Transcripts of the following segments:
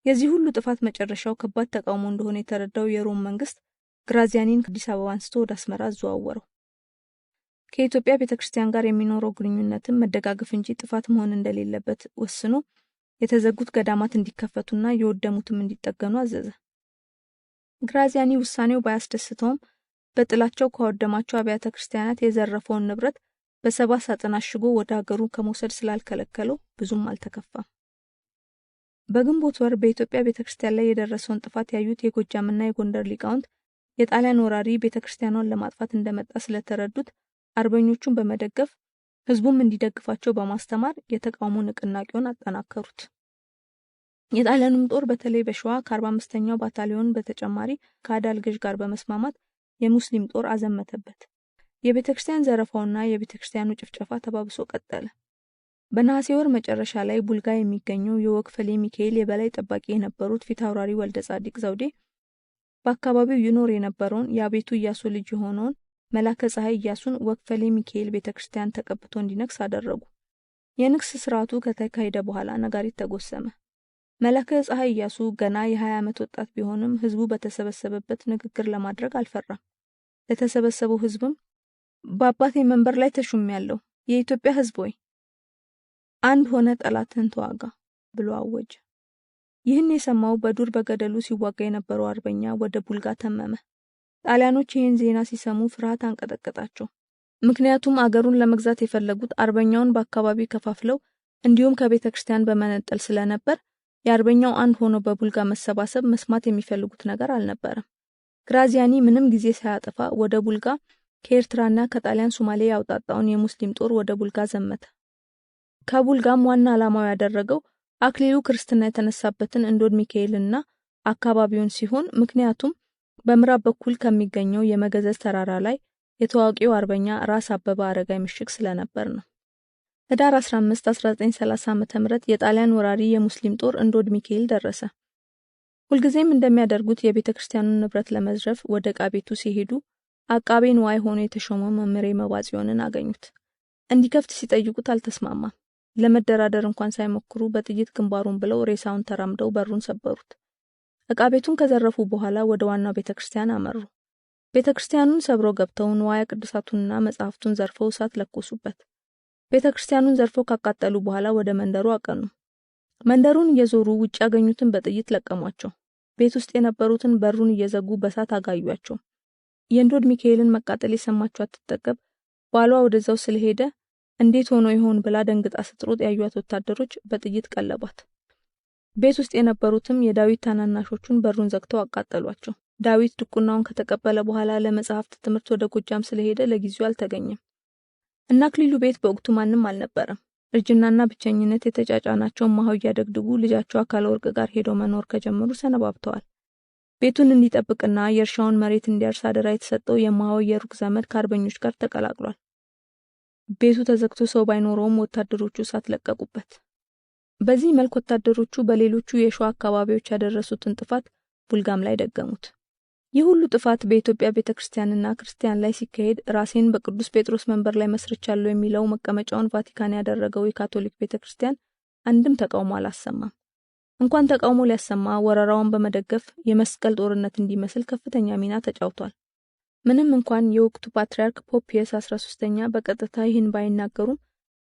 የዚህ ሁሉ ጥፋት መጨረሻው ከባድ ተቃውሞ እንደሆነ የተረዳው የሮም መንግስት ግራዚያኒን ከአዲስ አበባ አንስቶ ወደ አስመራ አዘዋወረው። ከኢትዮጵያ ቤተክርስቲያን ጋር የሚኖረው ግንኙነትም መደጋገፍ እንጂ ጥፋት መሆን እንደሌለበት ወስኖ የተዘጉት ገዳማት እንዲከፈቱና የወደሙትም እንዲጠገኑ አዘዘ። ግራዚያኒ ውሳኔው ባያስደስተውም በጥላቸው ከወደማቸው አብያተ ክርስቲያናት የዘረፈውን ንብረት በሰባ ሳጥን አሽጎ ወደ ሀገሩ ከመውሰድ ስላልከለከለው ብዙም አልተከፋም። በግንቦት ወር በኢትዮጵያ ቤተክርስቲያን ላይ የደረሰውን ጥፋት ያዩት የጎጃምና የጎንደር ሊቃውንት የጣሊያን ወራሪ ቤተክርስቲያኗን ለማጥፋት እንደመጣ ስለተረዱት አርበኞቹን በመደገፍ ህዝቡም እንዲደግፋቸው በማስተማር የተቃውሞ ንቅናቄውን አጠናከሩት። የጣሊያኑም ጦር በተለይ በሸዋ ከ45ኛው ባታሊዮን በተጨማሪ ከአዳልገዥ ጋር በመስማማት የሙስሊም ጦር አዘመተበት። የቤተክርስቲያን ዘረፋውና የቤተክርስቲያኑ ጭፍጨፋ ተባብሶ ቀጠለ። በነሐሴ ወር መጨረሻ ላይ ቡልጋ የሚገኘው የወክፈሌ ሚካኤል የበላይ ጠባቂ የነበሩት ፊታውራሪ ወልደ ጻዲቅ ዘውዴ በአካባቢው ይኖር የነበረውን የአቤቱ ኢያሱ ልጅ የሆነውን መላከ ፀሐይ ኢያሱን ወክፈሌ ሚካኤል ቤተክርስቲያን ተቀብቶ እንዲነግስ አደረጉ። የንግስ ስርዓቱ ከተካሄደ በኋላ ነጋሪት ተጎሰመ። መላከ ፀሐይ ኢያሱ ገና የ20 ዓመት ወጣት ቢሆንም ህዝቡ በተሰበሰበበት ንግግር ለማድረግ አልፈራም። ለተሰበሰበው ህዝብም በአባቴ መንበር ላይ ተሹሜያለሁ፣ የኢትዮጵያ ህዝብ ሆይ አንድ ሆነ ጠላትን ተዋጋ ብሎ አወጀ። ይህን የሰማው በዱር በገደሉ ሲዋጋ የነበረው አርበኛ ወደ ቡልጋ ተመመ። ጣሊያኖች ይህን ዜና ሲሰሙ ፍርሃት አንቀጠቀጣቸው። ምክንያቱም አገሩን ለመግዛት የፈለጉት አርበኛውን በአካባቢ ከፋፍለው እንዲሁም ከቤተክርስቲያን በመነጠል ስለነበር የአርበኛው አንድ ሆኖ በቡልጋ መሰባሰብ መስማት የሚፈልጉት ነገር አልነበረም። ግራዚያኒ ምንም ጊዜ ሳያጠፋ ወደ ቡልጋ ከኤርትራና ከጣሊያን ሶማሌ ያውጣጣውን የሙስሊም ጦር ወደ ቡልጋ ዘመተ። ከቡልጋም ዋና ዓላማው ያደረገው አክሊሉ ክርስትና የተነሳበትን እንዶድ ሚካኤልና አካባቢውን ሲሆን ምክንያቱም በምዕራብ በኩል ከሚገኘው የመገዘዝ ተራራ ላይ የታዋቂው አርበኛ ራስ አበበ አረጋይ ምሽግ ስለነበር ነው። ህዳር 15 1930 ዓ.ም የጣሊያን ወራሪ የሙስሊም ጦር እንዶድ ሚካኤል ደረሰ። ሁልጊዜም እንደሚያደርጉት የቤተክርስቲያኑን ንብረት ለመዝረፍ ወደ ዕቃ ቤቱ ሲሄዱ አቃቤ ንዋይ ሆኖ የተሾመው መምሬ መባጽዮንን አገኙት። እንዲከፍት ሲጠይቁት አልተስማማም። ለመደራደር እንኳን ሳይሞክሩ በጥይት ግንባሩን ብለው ሬሳውን ተራምደው በሩን ሰበሩት። ዕቃ ቤቱን ከዘረፉ በኋላ ወደ ዋናው ቤተክርስቲያን አመሩ። ቤተክርስቲያኑን ሰብረው ገብተው ንዋየ ቅዱሳቱንና መጻሕፍቱን ዘርፈው እሳት ለኮሱበት። ቤተክርስቲያኑን ዘርፈው ካቃጠሉ በኋላ ወደ መንደሩ አቀኑ። መንደሩን እየዞሩ ውጭ ያገኙትን በጥይት ለቀሟቸው። ቤት ውስጥ የነበሩትን በሩን እየዘጉ በእሳት አጋዩአቸው። የእንዶድ ሚካኤልን መቃጠል የሰማችው አትጠገብ ባሏ ወደዛው ስለሄደ እንዴት ሆኖ ይሆን ብላ ደንግጣ ስትሮጥ ያዩት ወታደሮች በጥይት ቀለቧት። ቤት ውስጥ የነበሩትም የዳዊት ታናናሾቹን በሩን ዘግተው አቃጠሏቸው። ዳዊት ድቁናውን ከተቀበለ በኋላ ለመጽሐፍት ትምህርት ወደ ጎጃም ስለሄደ ለጊዜው አልተገኘም። እና አክሊሉ ቤት በወቅቱ ማንም አልነበረም። እርጅናና ብቸኝነት የተጫጫናቸው ማህያ ደግድጉ ልጃቸው አካለ ወርቅ ጋር ሄደው መኖር ከጀመሩ ሰነባብተዋል። ቤቱን እንዲጠብቅና የእርሻውን መሬት እንዲያርስ አደራ የተሰጠው የማህያ ሩቅ ዘመድ ከአርበኞች ጋር ተቀላቅሏል። ቤቱ ተዘግቶ ሰው ባይኖረውም ወታደሮቹ እሳት ለቀቁበት። በዚህ መልክ ወታደሮቹ በሌሎቹ የሸዋ አካባቢዎች ያደረሱትን ጥፋት ቡልጋም ላይ ደገሙት። ይህ ሁሉ ጥፋት በኢትዮጵያ ቤተክርስቲያንና ክርስቲያን ላይ ሲካሄድ ራሴን በቅዱስ ጴጥሮስ መንበር ላይ መስርቻለሁ የሚለው መቀመጫውን ቫቲካን ያደረገው የካቶሊክ ቤተክርስቲያን አንድም ተቃውሞ አላሰማም። እንኳን ተቃውሞ ሊያሰማ ወረራውን በመደገፍ የመስቀል ጦርነት እንዲመስል ከፍተኛ ሚና ተጫውቷል። ምንም እንኳን የወቅቱ ፓትርያርክ ፖፕ ፒየስ 13ኛ በቀጥታ ይህን ባይናገሩም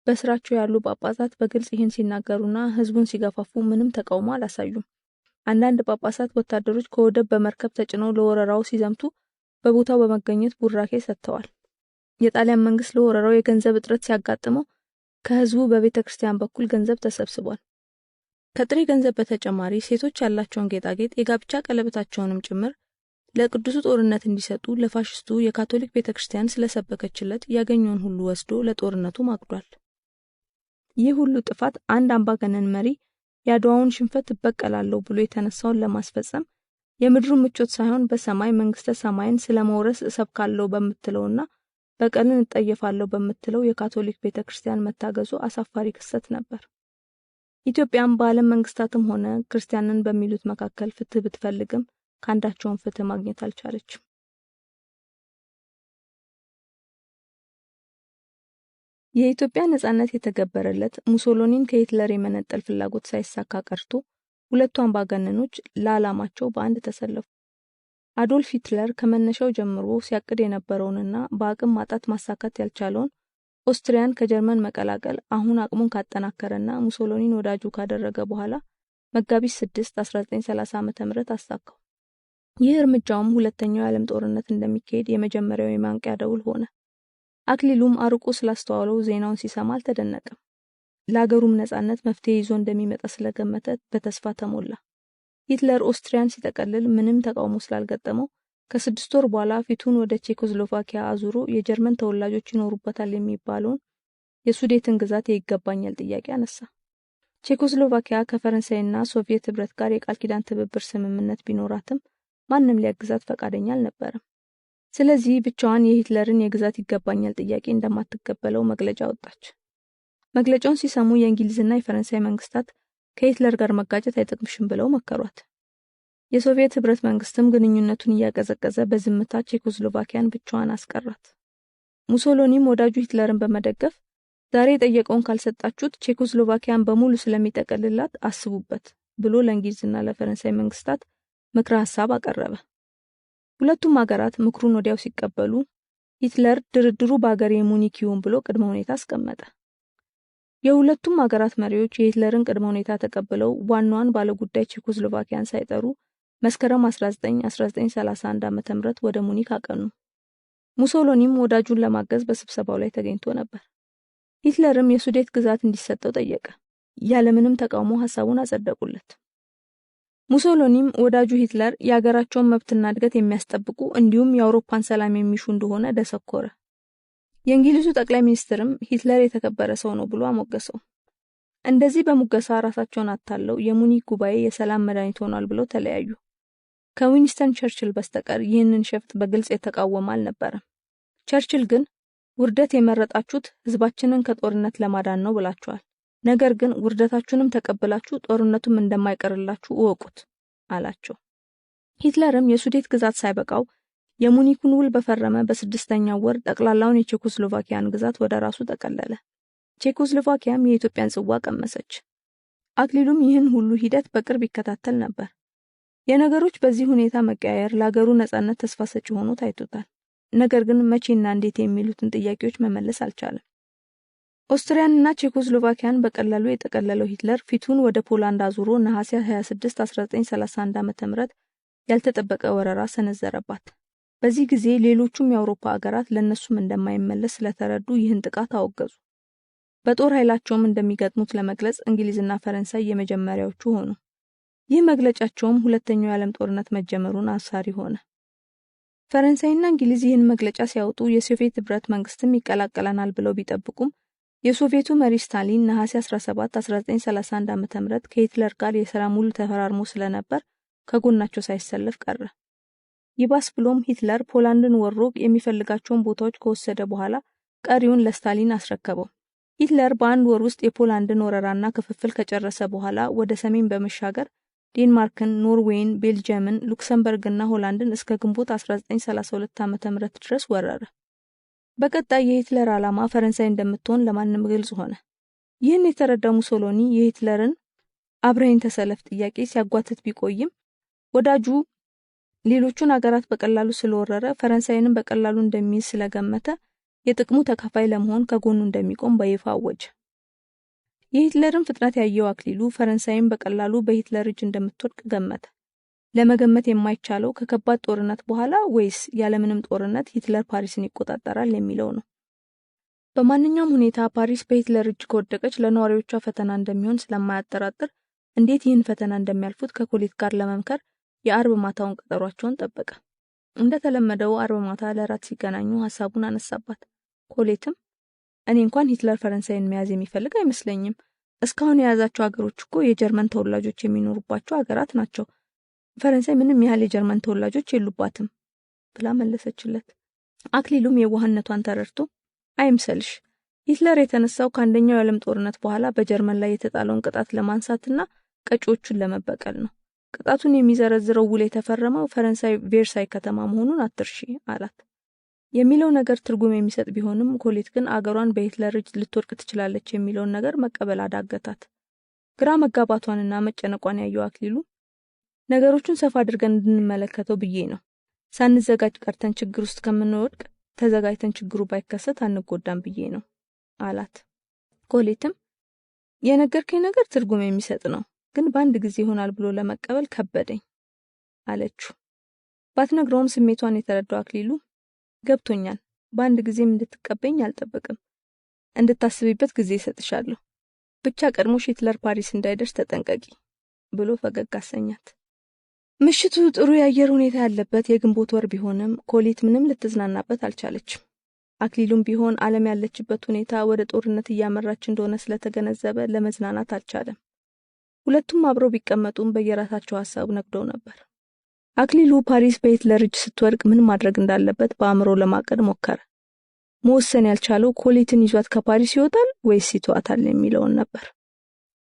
በስራቸው ያሉ ጳጳሳት በግልጽ ይህን ሲናገሩና ህዝቡን ሲገፋፉ ምንም ተቃውሞ አላሳዩም። አንዳንድ ጳጳሳት ወታደሮች ከወደብ በመርከብ ተጭነው ለወረራው ሲዘምቱ በቦታው በመገኘት ቡራኬ ሰጥተዋል። የጣሊያን መንግስት ለወረራው የገንዘብ እጥረት ሲያጋጥመው ከህዝቡ በቤተክርስቲያን በኩል ገንዘብ ተሰብስቧል። ከጥሬ ገንዘብ በተጨማሪ ሴቶች ያላቸውን ጌጣጌጥ የጋብቻ ቀለበታቸውንም ጭምር ለቅዱሱ ጦርነት እንዲሰጡ ለፋሽስቱ የካቶሊክ ቤተክርስቲያን ስለሰበከችለት ያገኘውን ሁሉ ወስዶ ለጦርነቱ ማቅዷል። ይህ ሁሉ ጥፋት አንድ አምባገነን መሪ ያድዋውን ሽንፈት በቀላለው ብሎ የተነሳውን ለማስፈጸም የምድሩ ምቾት ሳይሆን በሰማይ መንግስተ ሰማይን ስለመውረስ እሰብካለው በመትለውና በቀልን እጠየፋለው በመትለው የካቶሊክ ቤተክርስቲያን መታገዙ አሳፋሪ ክስተት ነበር። ኢትዮጵያም በዓለም መንግስታትም ሆነ ክርስቲያንን በሚሉት መካከል ፍትህ ብትፈልግም ካንዳቸውን ፍትህ ማግኘት አልቻለችም። የኢትዮጵያ ነጻነት የተገበረለት ሙሶሎኒን ከሂትለር የመነጠል ፍላጎት ሳይሳካ ቀርቶ ሁለቱ አምባገነኖች ለዓላማቸው በአንድ ተሰለፉ። አዶልፍ ሂትለር ከመነሻው ጀምሮ ሲያቅድ የነበረውንና በአቅም ማጣት ማሳካት ያልቻለውን ኦስትሪያን ከጀርመን መቀላቀል አሁን አቅሙን ካጠናከረና ሙሶሎኒን ወዳጁ ካደረገ በኋላ መጋቢት 6 1930 ዓ.ም አሳካው። ይህ እርምጃውም ሁለተኛው የዓለም ጦርነት እንደሚካሄድ የመጀመሪያው የማንቂያ ደውል ሆነ። አክሊሉም አርቆ ስላስተዋለው ዜናውን ሲሰማ አልተደነቀም። ለአገሩም ነጻነት መፍትሄ ይዞ እንደሚመጣ ስለገመተ በተስፋ ተሞላ። ሂትለር ኦስትሪያን ሲጠቀልል ምንም ተቃውሞ ስላልገጠመው ከ6 ወር በኋላ ፊቱን ወደ ቼኮስሎቫኪያ አዙሮ የጀርመን ተወላጆች ይኖሩበታል የሚባለውን የሱዴትን ግዛት የይገባኛል ጥያቄ አነሳ። ቼኮስሎቫኪያ ከፈረንሳይና ሶቪየት ህብረት ጋር የቃል ኪዳን ትብብር ስምምነት ቢኖራትም ማንም ሊያግዛት ፈቃደኛ አልነበረም። ስለዚህ ብቻዋን የሂትለርን የግዛት ይገባኛል ጥያቄ እንደማትቀበለው መግለጫ ወጣች። መግለጫውን ሲሰሙ የእንግሊዝና የፈረንሳይ መንግስታት ከሂትለር ጋር መጋጨት አይጠቅምሽም ብለው መከሯት። የሶቪየት ህብረት መንግስትም ግንኙነቱን እያቀዘቀዘ በዝምታ ቼኮስሎቫኪያን ብቻዋን አስቀራት። ሙሶሎኒም ወዳጁ ሂትለርን በመደገፍ ዛሬ የጠየቀውን ካልሰጣችሁት ቼኮስሎቫኪያን በሙሉ ስለሚጠቀልላት አስቡበት ብሎ ለእንግሊዝና ለፈረንሳይ መንግስታት ምክረ ሐሳብ አቀረበ። ሁለቱም ሀገራት ምክሩን ወዲያው ሲቀበሉ ሂትለር ድርድሩ በአገሬ ሙኒክ ይሁን ብሎ ቅድመ ሁኔታ አስቀመጠ። የሁለቱም ሀገራት መሪዎች የሂትለርን ቅድመ ሁኔታ ተቀብለው ዋናዋን ባለጉዳይ ቼኮስሎቫኪያን ሳይጠሩ መስከረም 19 1931 ዓ.ም ወደ ሙኒክ አቀኑ። ሙሶሎኒም ወዳጁን ለማገዝ በስብሰባው ላይ ተገኝቶ ነበር። ሂትለርም የሱዴት ግዛት እንዲሰጠው ጠየቀ። ያለምንም ተቃውሞ ሐሳቡን አጸደቁለት። ሙሶሎኒም ወዳጁ ሂትለር የሀገራቸውን መብትና እድገት የሚያስጠብቁ እንዲሁም የአውሮፓን ሰላም የሚሹ እንደሆነ ደሰኮረ። የእንግሊዙ ጠቅላይ ሚኒስትርም ሂትለር የተከበረ ሰው ነው ብሎ አሞገሰው። እንደዚህ በሙገሳ ራሳቸውን አታለው የሙኒክ ጉባኤ የሰላም መድኃኒት ሆኗል ብለው ተለያዩ። ከዊንስተን ቸርችል በስተቀር ይህንን ሸፍጥ በግልጽ የተቃወመ አልነበረም። ቸርችል ግን ውርደት የመረጣችሁት ህዝባችንን ከጦርነት ለማዳን ነው ብላችኋል። ነገር ግን ውርደታችሁንም ተቀብላችሁ ጦርነቱም እንደማይቀርላችሁ እወቁት አላቸው። ሂትለርም የሱዴት ግዛት ሳይበቃው የሙኒኩን ውል በፈረመ በ6ኛው ወር ጠቅላላውን የቼኮስሎቫኪያን ግዛት ወደ ራሱ ጠቀለለ። ቼኮስሎቫኪያም የኢትዮጵያን ጽዋ ቀመሰች። አክሊሉም ይህን ሁሉ ሂደት በቅርብ ይከታተል ነበር። የነገሮች በዚህ ሁኔታ መቀያየር ለሀገሩ ነጻነት ተስፋ ሰጪ ሆኖ ታይቶታል። ነገር ግን መቼና እንዴት የሚሉትን ጥያቄዎች መመለስ አልቻለም። ኦስትሪያንና ቼኮስሎቫኪያን በቀላሉ የጠቀለለው ሂትለር ፊቱን ወደ ፖላንድ አዙሮ ነሐሴ 26 1931 ዓ.ም ያልተጠበቀ ወረራ ሰነዘረባት። በዚህ ጊዜ ሌሎቹም የአውሮፓ ሀገራት ለነሱም እንደማይመለስ ስለተረዱ ይህን ጥቃት አወገዙ። በጦር ኃይላቸውም እንደሚገጥሙት ለመግለጽ እንግሊዝና ፈረንሳይ የመጀመሪያዎቹ ሆኑ። ይህ መግለጫቸውም ሁለተኛው የዓለም ጦርነት መጀመሩን አሳሪ ሆነ። ፈረንሳይና እንግሊዝ ይህን መግለጫ ሲያወጡ የሶቪየት ህብረት መንግስትም ይቀላቀለናል ብለው ቢጠብቁም የሶቪየቱ መሪ ስታሊን ነሐሴ 17 1931 ዓ.ም ከሂትለር ጋር የሰላም ውል ተፈራርሞ ስለነበር ከጎናቸው ሳይሰለፍ ቀረ። ይባስ ብሎም ሂትለር ፖላንድን ወሮ የሚፈልጋቸውን ቦታዎች ከወሰደ በኋላ ቀሪውን ለስታሊን አስረከበው። ሂትለር በአንድ ወር ውስጥ የፖላንድን ወረራና ክፍፍል ከጨረሰ በኋላ ወደ ሰሜን በመሻገር ዴንማርክን፣ ኖርዌይን፣ ቤልጂየምን፣ ሉክሰምበርግና ሆላንድን እስከ ግንቦት 1932 ዓ.ም ድረስ ወረረ። በቀጣይ የሂትለር ዓላማ ፈረንሳይ እንደምትሆን ለማንም ግልጽ ሆነ። ይህን የተረዳው ሙሶሎኒ የሂትለርን አብረን ተሰለፍ ጥያቄ ሲያጓትት ቢቆይም ወዳጁ ሌሎቹን ሀገራት በቀላሉ ስለወረረ ፈረንሳይንም በቀላሉ እንደሚይዝ ስለገመተ የጥቅሙ ተካፋይ ለመሆን ከጎኑ እንደሚቆም በይፋ አወጀ። የሂትለርን ፍጥነት ያየው አክሊሉ ፈረንሳይም በቀላሉ በሂትለር እጅ እንደምትወድቅ ገመተ። ለመገመት የማይቻለው ከከባድ ጦርነት በኋላ ወይስ ያለምንም ጦርነት ሂትለር ፓሪስን ይቆጣጠራል የሚለው ነው። በማንኛውም ሁኔታ ፓሪስ በሂትለር እጅ ከወደቀች ለነዋሪዎቿ ፈተና እንደሚሆን ስለማያጠራጥር እንዴት ይህን ፈተና እንደሚያልፉት ከኮሌት ጋር ለመምከር የአርብ ማታውን ቀጠሯቸውን ጠበቀ። እንደተለመደው አርብ ማታ ለራት ሲገናኙ ሐሳቡን አነሳባት። ኮሌትም እኔ እንኳን ሂትለር ፈረንሳይን መያዝ የሚፈልግ አይመስለኝም። እስካሁን የያዛቸው ሀገሮች እኮ የጀርመን ተወላጆች የሚኖሩባቸው ሀገራት ናቸው። ፈረንሳይ ምንም ያህል የጀርመን ተወላጆች የሉባትም ብላ መለሰችለት። አክሊሉም የዋህነቷን ተረድቶ አይምሰልሽ፣ ሂትለር የተነሳው ከአንደኛው የዓለም ጦርነት በኋላ በጀርመን ላይ የተጣለውን ቅጣት ለማንሳትና ቀጪዎቹን ለመበቀል ነው። ቅጣቱን የሚዘረዝረው ውል የተፈረመው ፈረንሳይ ቬርሳይ ከተማ መሆኑን አትርሺ አላት። የሚለው ነገር ትርጉም የሚሰጥ ቢሆንም ኮሌት ግን አገሯን በሂትለር እጅ ልትወድቅ ትችላለች የሚለውን ነገር መቀበል አዳገታት። ግራ መጋባቷንና መጨነቋን ያየው አክሊሉ ነገሮችን ሰፋ አድርገን እንድንመለከተው ብዬ ነው። ሳንዘጋጅ ቀርተን ችግር ውስጥ ከምንወድቅ ተዘጋጅተን ችግሩ ባይከሰት አንጎዳም ብዬ ነው አላት። ኮሌትም የነገርከኝ ነገር ትርጉም የሚሰጥ ነው፣ ግን በአንድ ጊዜ ይሆናል ብሎ ለመቀበል ከበደኝ አለችው። ባትነግረውም ስሜቷን የተረዳው አክሊሉ ገብቶኛል፣ በአንድ ጊዜም እንድትቀበኝ አልጠብቅም፣ እንድታስቢበት ጊዜ እሰጥሻለሁ፣ ብቻ ቀድሞሽ ሂትለር ፓሪስ እንዳይደርስ ተጠንቀቂ ብሎ ፈገግ አሰኛት። ምሽቱ ጥሩ የአየር ሁኔታ ያለበት የግንቦት ወር ቢሆንም ኮሌት ምንም ልትዝናናበት አልቻለችም። አክሊሉም ቢሆን ዓለም ያለችበት ሁኔታ ወደ ጦርነት እያመራች እንደሆነ ስለተገነዘበ ለመዝናናት አልቻለም። ሁለቱም አብረው ቢቀመጡም በየራሳቸው ሐሳብ ነግደው ነበር። አክሊሉ ፓሪስ በሂትለር እጅ ስትወድቅ ምን ማድረግ እንዳለበት በአእምሮ ለማቀድ ሞከረ። መወሰን ያልቻለው ኮሌትን ይዟት ከፓሪስ ይወጣል ወይስ ይተዋታል የሚለውን ነበር።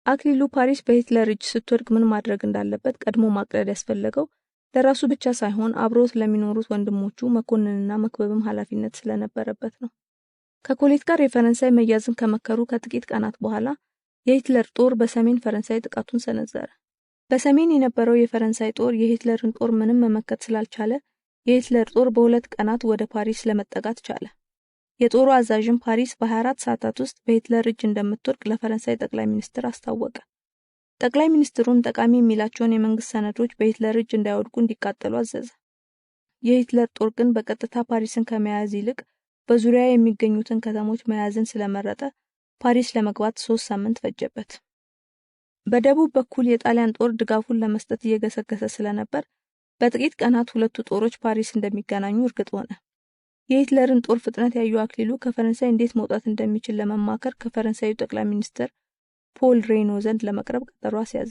አክሊሉ ፓሪስ በሂትለር እጅ ስትወድቅ ምን ማድረግ እንዳለበት ቀድሞ ማቅረድ ያስፈልገው ለራሱ ብቻ ሳይሆን አብሮት ለሚኖሩት ወንድሞቹ መኮንንና መክበብም ኃላፊነት ስለነበረበት ነው። ከኮሌት ጋር የፈረንሳይ መያዝን ከመከሩ ከጥቂት ቀናት በኋላ የሂትለር ጦር በሰሜን ፈረንሳይ ጥቃቱን ሰነዘረ። በሰሜን የነበረው የፈረንሳይ ጦር የሂትለርን ጦር ምንም መመከት ስላልቻለ የሂትለር ጦር በ2 ቀናት ወደ ፓሪስ ለመጠጋት ቻለ። የጦሩ አዛዥም ፓሪስ በ24 ሰዓታት ውስጥ በሂትለር እጅ እንደምትወድቅ ለፈረንሳይ ጠቅላይ ሚኒስትር አስታወቀ። ጠቅላይ ሚኒስትሩም ጠቃሚ የሚላቸውን የመንግስት ሰነዶች በሂትለር እጅ እንዳይወድቁ እንዲቃጠሉ አዘዘ። የሂትለር ጦር ግን በቀጥታ ፓሪስን ከመያዝ ይልቅ በዙሪያ የሚገኙትን ከተሞች መያዝን ስለመረጠ ፓሪስ ለመግባት 3 ሳምንት ፈጀበት። በደቡብ በኩል የጣሊያን ጦር ድጋፉን ለመስጠት እየገሰገሰ ስለነበር በጥቂት ቀናት ሁለቱ ጦሮች ፓሪስ እንደሚገናኙ እርግጥ ሆነ። የሂትለርን ጦር ፍጥነት ያዩ አክሊሉ ከፈረንሳይ እንዴት መውጣት እንደሚችል ለመማከር ከፈረንሳዩ ጠቅላይ ሚኒስትር ፖል ሬኖ ዘንድ ለመቅረብ ቀጠሮ አስያዘ።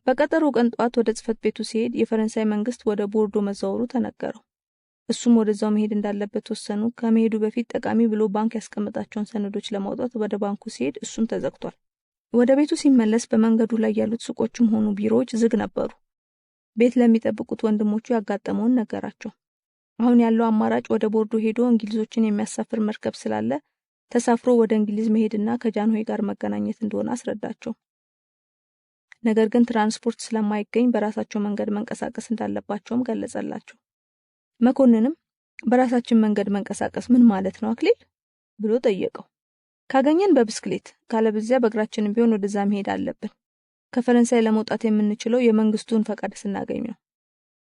በቀጠሮ ቀን ጧት ወደ ጽፈት ቤቱ ሲሄድ የፈረንሳይ መንግስት ወደ ቦርዶ መዛወሩ ተነገረው። እሱም ወደዛው መሄድ እንዳለበት ወሰኑ። ከመሄዱ በፊት ጠቃሚ ብሎ ባንክ ያስቀመጣቸውን ሰነዶች ለማውጣት ወደ ባንኩ ሲሄድ እሱም ተዘግቷል። ወደ ቤቱ ሲመለስ በመንገዱ ላይ ያሉት ሱቆችም ሆኑ ቢሮዎች ዝግ ነበሩ። ቤት ለሚጠብቁት ወንድሞቹ ያጋጠመውን ነገራቸው። አሁን ያለው አማራጭ ወደ ቦርዶ ሄዶ እንግሊዞችን የሚያሳፍር መርከብ ስላለ ተሳፍሮ ወደ እንግሊዝ መሄድና ከጃንሆይ ጋር መገናኘት እንደሆነ አስረዳቸው። ነገር ግን ትራንስፖርት ስለማይገኝ በራሳቸው መንገድ መንቀሳቀስ እንዳለባቸውም ገለጸላቸው። መኮንንም በራሳችን መንገድ መንቀሳቀስ ምን ማለት ነው አክሊል ብሎ ጠየቀው። ካገኘን በብስክሌት ካለበዚያ በእግራችን ቢሆን ወደዛ መሄድ አለብን። ከፈረንሳይ ለመውጣት የምንችለው የመንግስቱን ፈቃድ ስናገኝ ነው።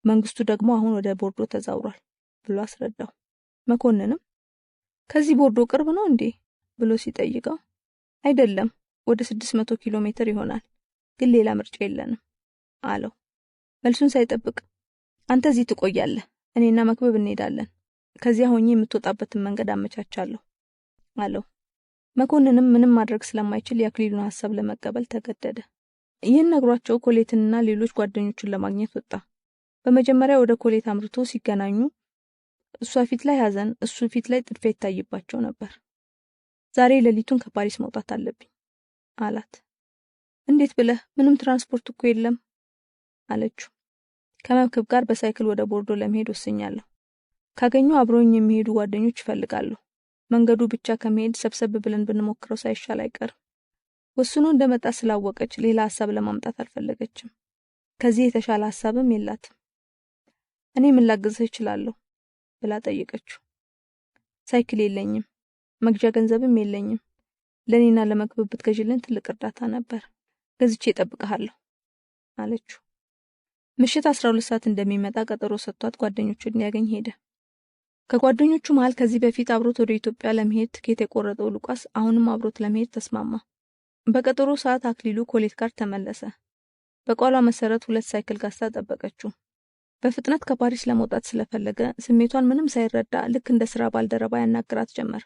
መንግስቱ ደግሞ አሁን ወደ ቦርዶ ተዛውሯል ብሎ አስረዳው። መኮንንም ከዚህ ቦርዶ ቅርብ ነው እንዴ ብሎ ሲጠይቀው አይደለም፣ ወደ 600 ኪሎ ሜትር ይሆናል፣ ግን ሌላ ምርጫ የለንም አለው። መልሱን ሳይጠብቅ አንተ እዚህ ትቆያለህ፣ እኔና መክበብ እንሄዳለን፣ ከዚያ ሆኜ የምትወጣበትን መንገድ አመቻቻለሁ አለው። መኮንንም ምንም ማድረግ ስለማይችል የአክሊሉን ሐሳብ ለመቀበል ተገደደ። ይህን ነግሯቸው ኮሌትንና ሌሎች ጓደኞቹን ለማግኘት ወጣ። በመጀመሪያ ወደ ኮሌት አምርቶ ሲገናኙ እሷ ፊት ላይ ሐዘን፣ እሱ ፊት ላይ ጥድፊያ ይታይባቸው ነበር። ዛሬ ሌሊቱን ከፓሪስ መውጣት አለብኝ አላት። እንዴት ብለህ? ምንም ትራንስፖርት እኮ የለም አለችው። ከመክብብ ጋር በሳይክል ወደ ቦርዶ ለመሄድ ወስኛለሁ። ካገኙ አብሮኝ የሚሄዱ ጓደኞች እፈልጋለሁ። መንገዱ ብቻ ከመሄድ ሰብሰብ ብለን ብንሞክረው ሳይሻል አይቀርም። ወስኖ እንደመጣ ስላወቀች ሌላ ሐሳብ ለማምጣት አልፈለገችም። ከዚህ የተሻለ ሐሳብም የላትም። እኔ ምን ላግዝህ እችላለሁ ብላ ጠየቀችው። ሳይክል የለኝም፣ መግዣ ገንዘብም የለኝም። ለኔና ለመክብብ ብትገዥልን ትልቅ እርዳታ ነበር። ገዝቼ እጠብቅሃለሁ አለችው። ምሽት 12 ሰዓት እንደሚመጣ ቀጠሮ ሰጥቷት ጓደኞቹን ሊያገኝ ሄደ። ከጓደኞቹ መሃል ከዚህ በፊት አብሮት ወደ ኢትዮጵያ ለመሄድ ትኬት የቆረጠው ሉቃስ አሁንም አብሮት ለመሄድ ተስማማ። በቀጠሮ ሰዓት አክሊሉ ኮሌት ጋር ተመለሰ። በቋሏ መሰረት 2 ሳይክል ጋስታ ጠበቀችው። በፍጥነት ከፓሪስ ለመውጣት ስለፈለገ ስሜቷን ምንም ሳይረዳ ልክ እንደ ስራ ባልደረባ ያናግራት ጀመር።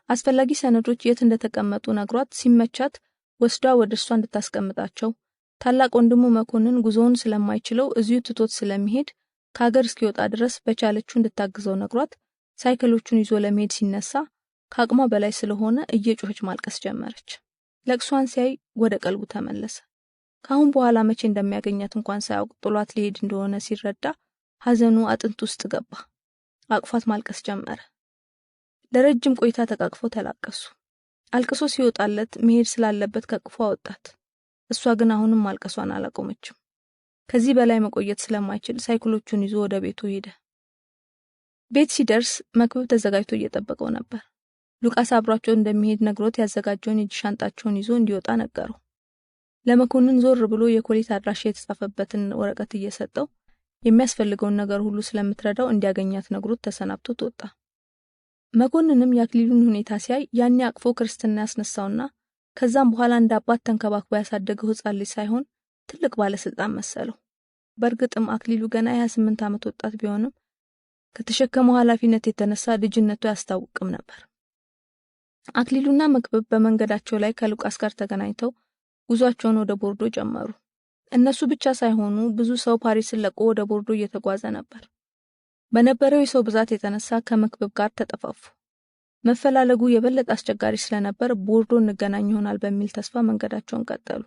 አስፈላጊ ሰነዶች የት እንደተቀመጡ ነግሯት ሲመቻት ወስዷ ወደ እሷ እንድታስቀምጣቸው፣ ታላቅ ወንድሙ መኮንን ጉዞውን ስለማይችለው እዚሁ ትቶት ስለሚሄድ ከሀገር እስኪወጣ ድረስ በቻለችው እንድታግዘው ነግሯት ሳይክሎቹን ይዞ ለመሄድ ሲነሳ ከአቅሟ በላይ ስለሆነ እየጮኸች ማልቀስ ጀመረች። ለቅሷን ሲያይ ወደ ቀልቡ ተመለሰ። ካሁን በኋላ መቼ እንደሚያገኛት እንኳን ሳያውቅ ጥሏት ሊሄድ እንደሆነ ሲረዳ ሐዘኑ አጥንት ውስጥ ገባ። አቅፏት ማልቀስ ጀመረ። ለረጅም ቆይታ ተቃቅፈው ተላቀሱ። አልቅሶ ሲወጣለት መሄድ ስላለበት ከቅፎ አወጣት። እሷ ግን አሁንም ማልቀሷን አላቆመችም። ከዚህ በላይ መቆየት ስለማይችል ሳይክሎቹን ይዞ ወደ ቤቱ ሄደ። ቤት ሲደርስ መክብብ ተዘጋጅቶ እየጠበቀው ነበር። ሉቃስ አብሯቸው እንደሚሄድ ነግሮት ያዘጋጀውን የእጅ ሻንጣቸውን ይዞ እንዲወጣ ነገረው። ለመኮንን ዞር ብሎ የኮሌት አድራሻ የተጻፈበትን ወረቀት እየሰጠው የሚያስፈልገውን ነገር ሁሉ ስለምትረዳው እንዲያገኛት ነግሮት ተሰናብቶት ወጣ። መኮንንም የአክሊሉን ሁኔታ ሲያይ ያኔ አቅፎ ክርስትና ያስነሳውና ከዛም በኋላ እንደ አባት ተንከባክቦ ያሳደገው ሕፃን ልጅ ሳይሆን ትልቅ ባለስልጣን መሰለው። በእርግጥም አክሊሉ ገና የ28 ዓመት ወጣት ቢሆንም ከተሸከመው ኃላፊነት የተነሳ ልጅነቱ ያስታውቅም ነበር። አክሊሉና መክብብ በመንገዳቸው ላይ ከሉቃስ ጋር ተገናኝተው ጉዟቸውን ወደ ቦርዶ ጀመሩ። እነሱ ብቻ ሳይሆኑ ብዙ ሰው ፓሪስን ለቆ ወደ ቦርዶ እየተጓዘ ነበር። በነበረው የሰው ብዛት የተነሳ ከመክብብ ጋር ተጠፋፉ። መፈላለጉ የበለጠ አስቸጋሪ ስለነበር ቦርዶ እንገናኝ ይሆናል በሚል ተስፋ መንገዳቸውን ቀጠሉ።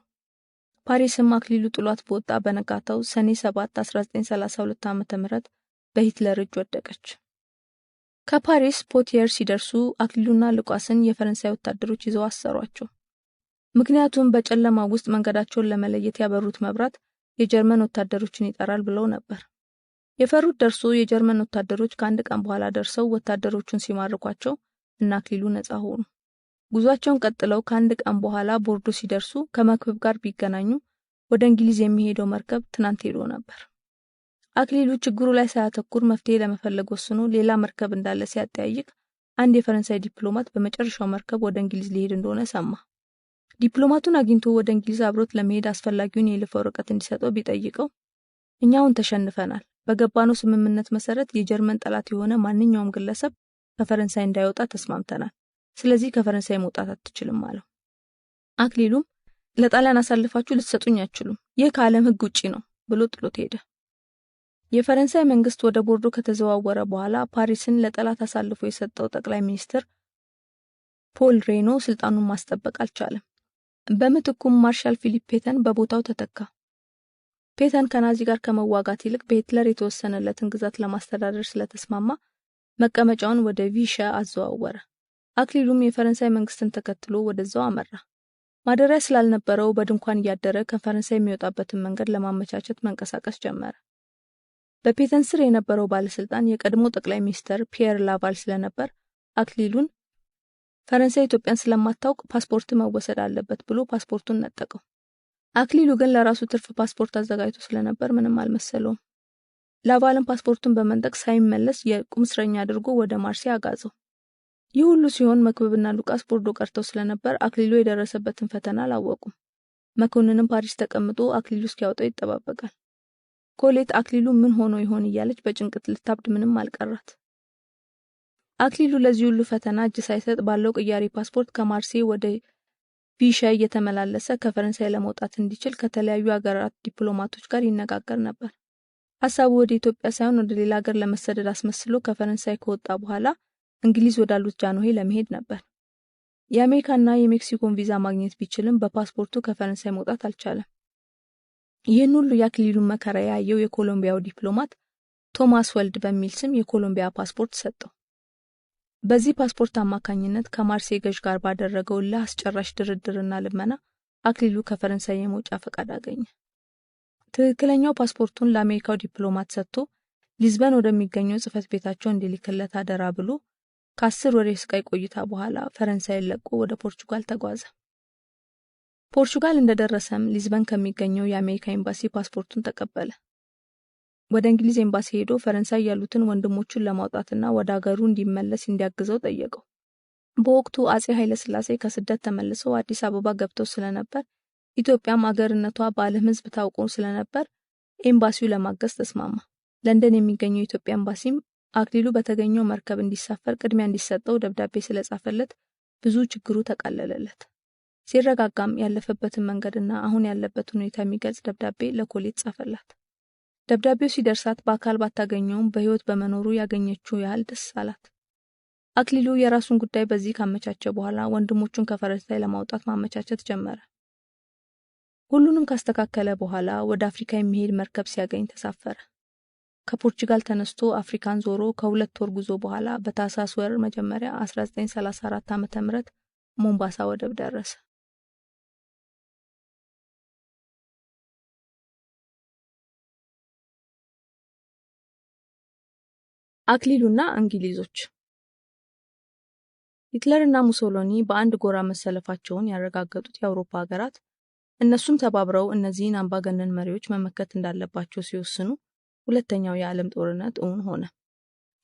ፓሪስም አክሊሉ ጥሏት በወጣ በነጋታው ሰኔ 7 1932 ዓ.ም በሂትለር እጅ ወደቀች። ከፓሪስ ፖቲየር ሲደርሱ አክሊሉና ሉቃስን የፈረንሳይ ወታደሮች ይዘው አሰሯቸው። ምክንያቱም በጨለማ ውስጥ መንገዳቸውን ለመለየት ያበሩት መብራት የጀርመን ወታደሮችን ይጠራል ብለው ነበር። የፈሩት ደርሶ የጀርመን ወታደሮች ከአንድ ቀን በኋላ ደርሰው ወታደሮቹን ሲማርኳቸው እና አክሊሉ ነፃ ሆኑ። ጉዟቸውን ቀጥለው ከአንድ ቀን በኋላ ቦርዶ ሲደርሱ ከመክብብ ጋር ቢገናኙ ወደ እንግሊዝ የሚሄደው መርከብ ትናንት ሄዶ ነበር። አክሊሉ ችግሩ ላይ ሳያተኩር መፍትሄ ለመፈለግ ወስኖ ሌላ መርከብ እንዳለ ሲያጠያይቅ አንድ የፈረንሳይ ዲፕሎማት በመጨረሻው መርከብ ወደ እንግሊዝ ሊሄድ እንደሆነ ሰማ። ዲፕሎማቱን አግኝቶ ወደ እንግሊዝ አብሮት ለመሄድ አስፈላጊውን የይለፍ ወረቀት እንዲሰጠው ቢጠይቀው እኛውን ተሸንፈናል፣ በገባነው ስምምነት መሰረት የጀርመን ጠላት የሆነ ማንኛውም ግለሰብ ከፈረንሳይ እንዳይወጣ ተስማምተናል፣ ስለዚህ ከፈረንሳይ መውጣት አትችልም አለው። አክሊሉም ለጣሊያን አሳልፋችሁ ልትሰጡኝ አትችሉም፣ ይህ ከዓለም ሕግ ውጪ ነው ብሎ ጥሎት ሄደ። የፈረንሳይ መንግስት ወደ ቦርዶ ከተዘዋወረ በኋላ ፓሪስን ለጠላት አሳልፎ የሰጠው ጠቅላይ ሚኒስትር ፖል ሬኖ ስልጣኑን ማስጠበቅ አልቻለም። በምትኩም ማርሻል ፊሊፕ ፔተን በቦታው ተተካ። ፔተን ከናዚ ጋር ከመዋጋት ይልቅ በሂትለር የተወሰነለትን ግዛት ለማስተዳደር ስለተስማማ መቀመጫውን ወደ ቪሸ አዘዋወረ። አክሊሉም የፈረንሳይ መንግስትን ተከትሎ ወደዛው አመራ። ማደሪያ ስላልነበረው በድንኳን እያደረ ከፈረንሳይ የሚወጣበትን መንገድ ለማመቻቸት መንቀሳቀስ ጀመረ። በፔተን ስር የነበረው ባለስልጣን የቀድሞ ጠቅላይ ሚኒስትር ፒየር ላቫል ስለነበር አክሊሉን ፈረንሳይ ኢትዮጵያን ስለማታውቅ ፓስፖርት መወሰድ አለበት ብሎ ፓስፖርቱን ነጠቀው። አክሊሉ ግን ለራሱ ትርፍ ፓስፖርት አዘጋጅቶ ስለነበር ምንም አልመሰለውም። ላቫልን ፓስፖርቱን በመንጠቅ ሳይመለስ የቁም እስረኛ አድርጎ ወደ ማርሴይ አጋዘው። ይህ ሁሉ ሲሆን መክብብና ሉቃስ ቦርዶ ቀርተው ስለነበር አክሊሉ የደረሰበትን ፈተና አላወቁም። መኮንንም ፓሪስ ተቀምጦ አክሊሉ እስኪያወጣው ይጠባበቃል። ኮሌት አክሊሉ ምን ሆኖ ይሆን እያለች በጭንቀት ልታብድ ምንም አልቀራት። አክሊሉ ለዚህ ሁሉ ፈተና እጅ ሳይሰጥ ባለው ቅያሪ ፓስፖርት ከማርሴይ ወደ ቪሸ እየተመላለሰ ከፈረንሳይ ለመውጣት እንዲችል ከተለያዩ ሀገራት ዲፕሎማቶች ጋር ይነጋገር ነበር። ሐሳቡ ወደ ኢትዮጵያ ሳይሆን ወደ ሌላ ሀገር ለመሰደድ አስመስሎ ከፈረንሳይ ከወጣ በኋላ እንግሊዝ ወዳሉት ጃንሆይ ለመሄድ ነበር። የአሜሪካና የሜክሲኮን ቪዛ ማግኘት ቢችልም በፓስፖርቱ ከፈረንሳይ መውጣት አልቻለም። ይህን ሁሉ የአክሊሉን መከራ ያየው የኮሎምቢያው ዲፕሎማት ቶማስ ወልድ በሚል ስም የኮሎምቢያ ፓስፖርት ሰጠው። በዚህ ፓስፖርት አማካኝነት ከማርሴይ ገዥ ጋር ባደረገው ለአስጨራሽ ድርድርና ልመና አክሊሉ ከፈረንሳይ የመውጫ ፈቃድ አገኘ። ትክክለኛው ፓስፖርቱን ለአሜሪካው ዲፕሎማት ሰጥቶ ሊዝበን ወደሚገኘው ጽሕፈት ቤታቸው እንዲልክለት አደራ ብሎ ከ10 ወር የስቃይ ቆይታ በኋላ ፈረንሳይን ለቆ ወደ ፖርቹጋል ተጓዘ። ፖርቹጋል እንደደረሰም ሊዝበን ከሚገኘው የአሜሪካ ኤምባሲ ፓስፖርቱን ተቀበለ። ወደ እንግሊዝ ኤምባሲ ሄዶ ፈረንሳይ ያሉትን ወንድሞቹን ለማውጣትና ወደ ሀገሩ እንዲመለስ እንዲያግዘው ጠየቀው። በወቅቱ አጼ ኃይለ ሥላሴ ከስደት ተመልሰው አዲስ አበባ ገብተው ስለነበር ኢትዮጵያም አገርነቷ በዓለም ሕዝብ ታውቆ ስለነበር ኤምባሲው ለማገዝ ተስማማ። ለንደን የሚገኘው የኢትዮጵያ ኤምባሲም አክሊሉ በተገኘው መርከብ እንዲሳፈር ቅድሚያ እንዲሰጠው ደብዳቤ ስለጻፈለት ብዙ ችግሩ ተቀለለለት። ሲረጋጋም ያለፈበትን መንገድና አሁን ያለበት ሁኔታ የሚገልጽ ደብዳቤ ለኮሌት ጻፈላት። ደብዳቤው ሲደርሳት በአካል ባታገኘውም በህይወት በመኖሩ ያገኘችው ያህል ደስ አላት። አክሊሉ የራሱን ጉዳይ በዚህ ካመቻቸ በኋላ ወንድሞቹን ከፈረንሳይ ለማውጣት ማመቻቸት ጀመረ። ሁሉንም ካስተካከለ በኋላ ወደ አፍሪካ የሚሄድ መርከብ ሲያገኝ ተሳፈረ። ከፖርቹጋል ተነስቶ አፍሪካን ዞሮ ከ2 ወር ጉዞ በኋላ በታህሳስ ወር መጀመሪያ 1934 ዓ.ም ሞምባሳ ወደብ ደረሰ። አክሊሉና እንግሊዞች ሂትለርና ሙሶሎኒ በአንድ ጎራ መሰለፋቸውን ያረጋገጡት የአውሮፓ ሀገራት እነሱም ተባብረው እነዚህን አምባገነን መሪዎች መመከት እንዳለባቸው ሲወስኑ ሁለተኛው የዓለም ጦርነት እውን ሆነ።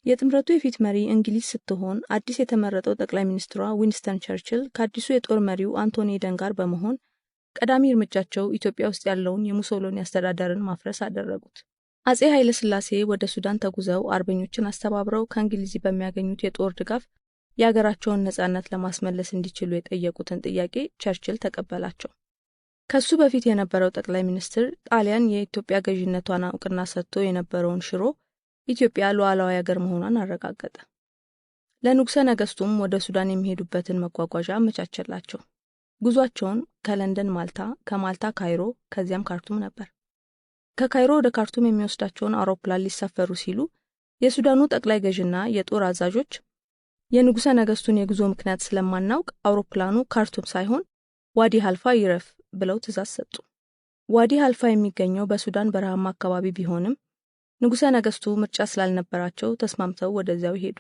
የጥምረቱ የፊት መሪ እንግሊዝ ስትሆን አዲስ የተመረጠው ጠቅላይ ሚኒስትሯ ዊንስተን ቸርችል ከአዲሱ የጦር መሪው አንቶኒ ኤደን ጋር በመሆን ቀዳሚ እርምጃቸው ኢትዮጵያ ውስጥ ያለውን የሙሶሎኒ አስተዳደርን ማፍረስ አደረጉት። አጼ ኃይለ ሥላሴ ወደ ሱዳን ተጉዘው አርበኞችን አስተባብረው ከእንግሊዝ በሚያገኙት የጦር ድጋፍ የሀገራቸውን ነጻነት ለማስመለስ እንዲችሉ የጠየቁትን ጥያቄ ቸርችል ተቀበላቸው። ከሱ በፊት የነበረው ጠቅላይ ሚኒስትር ጣሊያን የኢትዮጵያ ገዢነቷን እውቅና ሰጥቶ የነበረውን ሽሮ ኢትዮጵያ ሉዓላዊ ሀገር መሆኗን አረጋገጠ። ለንጉሠ ነገሥቱም ወደ ሱዳን የሚሄዱበትን መጓጓዣ አመቻቸላቸው። ጉዟቸውን ከለንደን ማልታ፣ ከማልታ ካይሮ፣ ከዚያም ካርቱም ነበር። ከካይሮ ወደ ካርቱም የሚወስዳቸውን አውሮፕላን ሊሳፈሩ ሲሉ የሱዳኑ ጠቅላይ ገዥና የጦር አዛዦች የንጉሠ ነገሥቱን የጉዞ ምክንያት ስለማናውቅ አውሮፕላኑ ካርቱም ሳይሆን ዋዲ ሀልፋ ይረፍ ብለው ትእዛዝ ሰጡ። ዋዲ ሀልፋ የሚገኘው በሱዳን በረሃማ አካባቢ ቢሆንም ንጉሠ ነገሥቱ ምርጫ ስላልነበራቸው ተስማምተው ወደዚያው ሄዱ።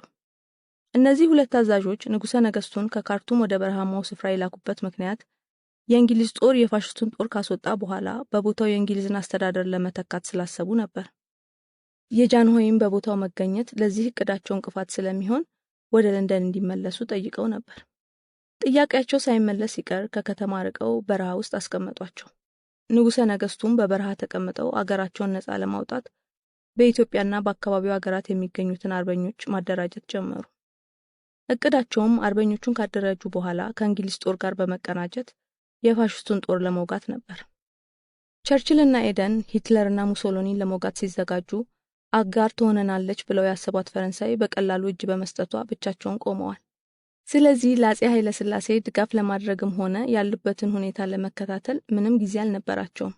እነዚህ ሁለት አዛዦች ንጉሠ ነገሥቱን ከካርቱም ወደ በረሃማው ስፍራ የላኩበት ምክንያት የእንግሊዝ ጦር የፋሽስቱን ጦር ካስወጣ በኋላ በቦታው የእንግሊዝን አስተዳደር ለመተካት ስላሰቡ ነበር። የጃንሆይም በቦታው መገኘት ለዚህ እቅዳቸው እንቅፋት ስለሚሆን ወደ ለንደን እንዲመለሱ ጠይቀው ነበር። ጥያቄያቸው ሳይመለስ ሲቀር ከከተማ ርቀው በረሃ ውስጥ አስቀመጧቸው። ንጉሠ ነገሥቱም በበረሃ ተቀምጠው አገራቸውን ነጻ ለማውጣት በኢትዮጵያና በአካባቢው ሀገራት የሚገኙትን አርበኞች ማደራጀት ጀመሩ። እቅዳቸውም አርበኞቹን ካደራጁ በኋላ ከእንግሊዝ ጦር ጋር በመቀናጀት የፋሽስቱን ጦር ለመውጋት ነበር። ቸርችልና ኤደን ሂትለርና ሙሶሎኒን ለመውጋት ሲዘጋጁ አጋር ትሆነናለች ብለው ያሰቧት ፈረንሳይ በቀላሉ እጅ በመስጠቷ ብቻቸውን ቆመዋል። ስለዚህ ለአጼ ኃይለ ሥላሴ ድጋፍ ለማድረግም ሆነ ያሉበትን ሁኔታ ለመከታተል ምንም ጊዜ አልነበራቸውም።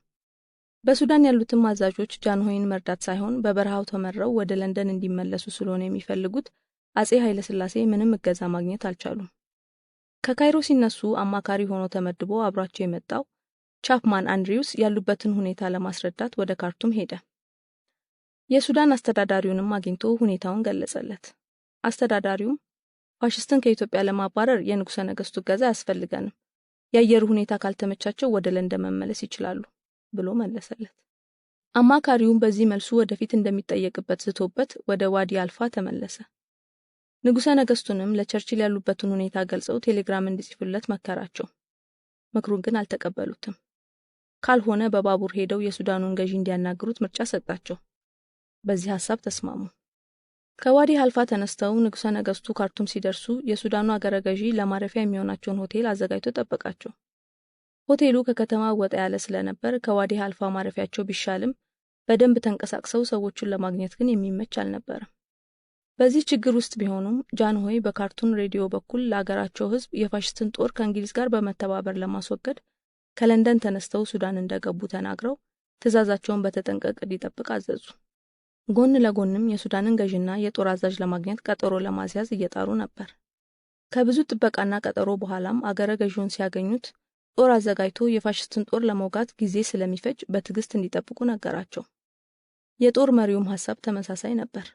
በሱዳን ያሉትን አዛዦች ጃንሆይን መርዳት ሳይሆን በበረሃው ተመረው ወደ ለንደን እንዲመለሱ ስለሆነ የሚፈልጉት አጼ ኃይለ ሥላሴ ምንም እገዛ ማግኘት አልቻሉም። ከካይሮ ሲነሱ አማካሪ ሆኖ ተመድቦ አብሯቸው የመጣው ቻፕማን አንድሪውስ ያሉበትን ሁኔታ ለማስረዳት ወደ ካርቱም ሄደ። የሱዳን አስተዳዳሪውንም አግኝቶ ሁኔታውን ገለጸለት። አስተዳዳሪውም ፋሽስትን ከኢትዮጵያ ለማባረር የንጉሠ ነገሥቱ እገዛ ያስፈልገንም፣ የአየሩ ሁኔታ ካልተመቻቸው ወደ ለንደን መመለስ ይችላሉ ብሎ መለሰለት። አማካሪውም በዚህ መልሱ ወደፊት እንደሚጠየቅበት ዝቶበት ወደ ዋዲ አልፋ ተመለሰ። ንጉሠ ነገሥቱንም ለቸርችል ያሉበትን ሁኔታ ገልጸው ቴሌግራም እንዲጽፉለት መከራቸው። ምክሩን ግን አልተቀበሉትም። ካልሆነ በባቡር ሄደው የሱዳኑን ገዢ እንዲያናግሩት ምርጫ ሰጣቸው። በዚህ ሐሳብ ተስማሙ። ከዋዲ አልፋ ተነስተው ንጉሠ ነገሥቱ ካርቱም ሲደርሱ የሱዳኑ አገረ ገዢ ለማረፊያ የሚሆናቸውን ሆቴል አዘጋጅቶ ጠበቃቸው። ሆቴሉ ከከተማ ወጣ ያለ ስለነበር ከዋዲ አልፋ ማረፊያቸው ቢሻልም በደንብ ተንቀሳቅሰው ሰዎቹን ለማግኘት ግን የሚመች አልነበረም። በዚህ ችግር ውስጥ ቢሆኑም ጃንሆይ በካርቱም ሬዲዮ በኩል ለአገራቸው ሕዝብ የፋሽስትን ጦር ከእንግሊዝ ጋር በመተባበር ለማስወገድ ከለንደን ተነስተው ሱዳን እንደገቡ ተናግረው ትእዛዛቸውን በተጠንቀቅ እንዲጠብቅ አዘዙ። ጎን ለጎንም የሱዳንን ገዥና የጦር አዛዥ ለማግኘት ቀጠሮ ለማስያዝ እየጣሩ ነበር። ከብዙ ጥበቃና ቀጠሮ በኋላም አገረ ገዢውን ሲያገኙት ጦር አዘጋጅቶ የፋሽስትን ጦር ለመውጋት ጊዜ ስለሚፈጅ በትዕግስት እንዲጠብቁ ነገራቸው። የጦር መሪውም ሐሳብ ተመሳሳይ ነበር።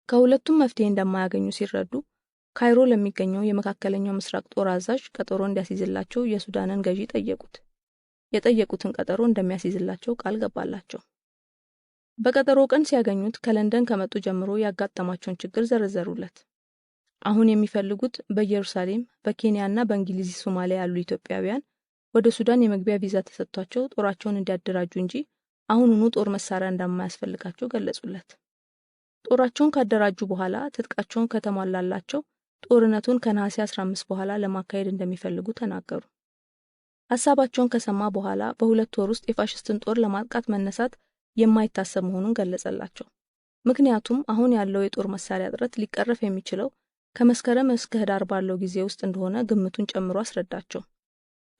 ከሁለቱም መፍትሄ እንደማያገኙ ሲረዱ ካይሮ ለሚገኘው የመካከለኛው ምስራቅ ጦር አዛዥ ቀጠሮ እንዲያስይዝላቸው የሱዳንን ገዢ ጠየቁት። የጠየቁትን ቀጠሮ እንደሚያስይዝላቸው ቃል ገባላቸው። በቀጠሮ ቀን ሲያገኙት ከለንደን ከመጡ ጀምሮ ያጋጠማቸውን ችግር ዘረዘሩለት። አሁን የሚፈልጉት በኢየሩሳሌም፣ በኬንያና በእንግሊዝ ሶማሊያ ያሉ ኢትዮጵያውያን ወደ ሱዳን የመግቢያ ቪዛ ተሰጥቷቸው ጦራቸውን እንዲያደራጁ እንጂ አሁኑኑ ጦር መሳሪያ እንደማያስፈልጋቸው ገለጹለት። ጦራቸውን ካደራጁ በኋላ ትጥቃቸውን ከተሟላላቸው ጦርነቱን ከነሐሴ 15 በኋላ ለማካሄድ እንደሚፈልጉ ተናገሩ። ሐሳባቸውን ከሰማ በኋላ በሁለት ወር ውስጥ የፋሽስትን ጦር ለማጥቃት መነሳት የማይታሰብ መሆኑን ገለጸላቸው። ምክንያቱም አሁን ያለው የጦር መሳሪያ እጥረት ሊቀረፍ የሚችለው ከመስከረም እስከ ህዳር ባለው ጊዜ ውስጥ እንደሆነ ግምቱን ጨምሮ አስረዳቸው።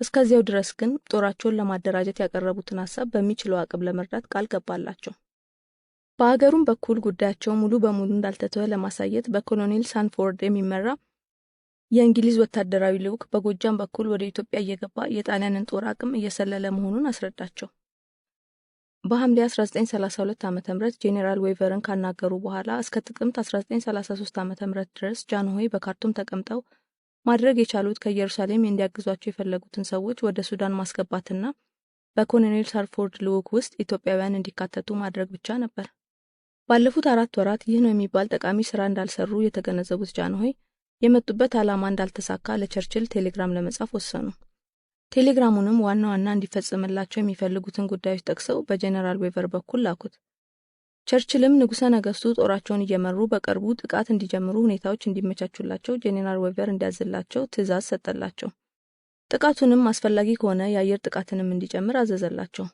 እስከዚያው ድረስ ግን ጦራቸውን ለማደራጀት ያቀረቡትን ሐሳብ በሚችለው አቅም ለመርዳት ቃል ገባላቸው። በአገሩም በኩል ጉዳያቸው ሙሉ በሙሉ እንዳልተተወ ለማሳየት በኮሎኔል ሳንፎርድ የሚመራ የእንግሊዝ ወታደራዊ ልዑክ በጎጃም በኩል ወደ ኢትዮጵያ እየገባ የጣሊያንን ጦር አቅም እየሰለለ መሆኑን አስረዳቸው። በሐምሌ 1932 ዓ.ም ጄኔራል ዌቨርን ካናገሩ በኋላ እስከ ጥቅምት 1933 ዓ.ም ድረስ ጃንሆይ በካርቱም ተቀምጠው ማድረግ የቻሉት ከኢየሩሳሌም እንዲያግዟቸው የፈለጉትን ሰዎች ወደ ሱዳን ማስገባትና በኮሎኔል ሳርፎርድ ልዑክ ውስጥ ኢትዮጵያውያን እንዲካተቱ ማድረግ ብቻ ነበር። ባለፉት 4 ወራት ይህ ነው የሚባል ጠቃሚ ስራ እንዳልሰሩ የተገነዘቡት ጃንሆይ የመጡበት ዓላማ እንዳልተሳካ ለቸርችል ቴሌግራም ለመጻፍ ወሰኑ። ቴሌግራሙንም ዋና ዋና እንዲፈጸምላቸው የሚፈልጉትን ጉዳዮች ጠቅሰው በጄኔራል ዌቨር በኩል ላኩት። ቸርችልም ንጉሠ ነገሥቱ ጦራቸውን እየመሩ በቅርቡ ጥቃት እንዲጀምሩ ሁኔታዎች እንዲመቻቹላቸው ጄኔራል ዌቨር እንዲያዝላቸው ትዕዛዝ ሰጠላቸው። ጥቃቱንም አስፈላጊ ከሆነ የአየር ጥቃትንም እንዲጨምር አዘዘላቸው።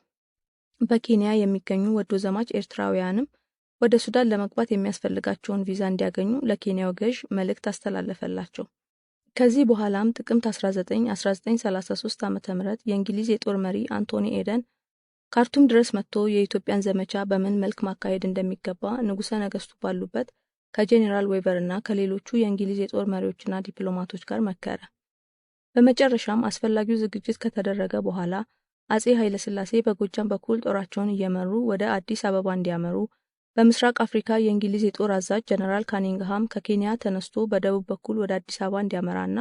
በኬንያ የሚገኙ ወዶ ዘማች ኤርትራውያንም ወደ ሱዳን ለመግባት የሚያስፈልጋቸውን ቪዛ እንዲያገኙ ለኬንያው ገዥ መልእክት አስተላለፈላቸው። ከዚህ በኋላም ጥቅምት 1933 ዓ.ም የእንግሊዝ የጦር መሪ አንቶኒ ኤደን ካርቱም ድረስ መጥቶ የኢትዮጵያን ዘመቻ በምን መልክ ማካሄድ እንደሚገባ ንጉሠ ነገሥቱ ባሉበት ከጄኔራል ዌቨርና ከሌሎቹ የእንግሊዝ የጦር መሪዎችና ዲፕሎማቶች ጋር መከረ። በመጨረሻም አስፈላጊው ዝግጅት ከተደረገ በኋላ አጼ ኃይለ ሥላሴ በጎጃም በኩል ጦራቸውን እየመሩ ወደ አዲስ አበባ እንዲያመሩ፣ በምስራቅ አፍሪካ የእንግሊዝ የጦር አዛዥ ጀነራል ካኒንግሃም ከኬንያ ተነስቶ በደቡብ በኩል ወደ አዲስ አበባ እንዲያመራና